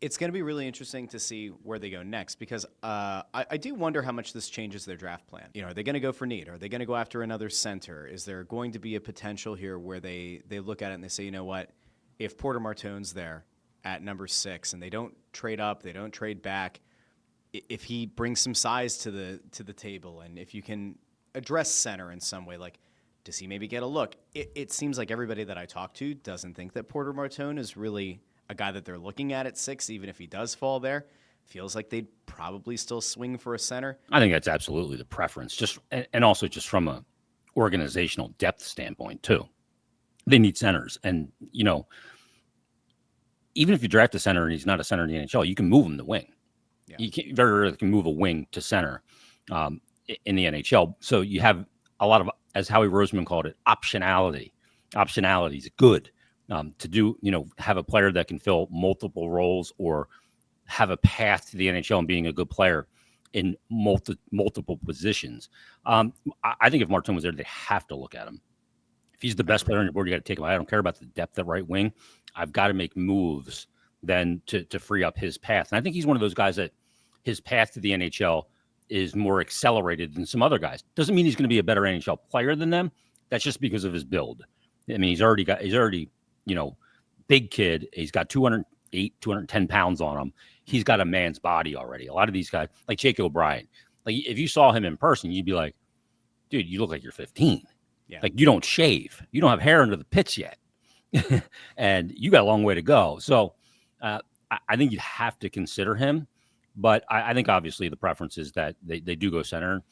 It's going to be really interesting to see where they go next because I do wonder how much this changes their draft plan. You know, are they going to go for need? Are they going to go after another center? Is there going to be a potential here where they look at it and they say, you know what, if Porter Martone's there at number 6 and they don't trade up, they don't trade back, if he brings some size to the table and if you can address center in some way, like does he maybe get a look? It seems like everybody that I talk to doesn't think that Porter Martone is really a guy that they're looking at 6, even if he does fall there. Feels like they'd probably still swing for a center. I think that's absolutely the preference, just and also just from a organizational depth standpoint too. They need centers, and you know, even if you draft a center and he's not a center in the NHL, you can move him to wing. Yeah. You very rarely can move a wing to center in the NHL. So you have a lot of, as Howie Roseman called it, optionality. Optionality is good. To do, you know, have a player that can fill multiple roles or have a path to the NHL and being a good player in multiple positions. I think if Martone was there, they have to look at him. If he's the best player on your board, you got to take him. I don't care about the depth at right wing. I've got to make moves then to free up his path. And I think he's one of those guys that his path to the NHL is more accelerated than some other guys. Doesn't mean he's going to be a better NHL player than them. That's just because of his build. I mean, he's already, you know, big kid. He's got 208, 210 pounds on him. He's got a man's body already. A lot of these guys, like Jake O'Brien, like if you saw him in person, you'd be like, dude, you look like you're 15. Yeah. Like you don't shave. You don't have hair under the pits yet. And you got a long way to go. So I think you'd have to consider him. But I think obviously the preference is that they do go center.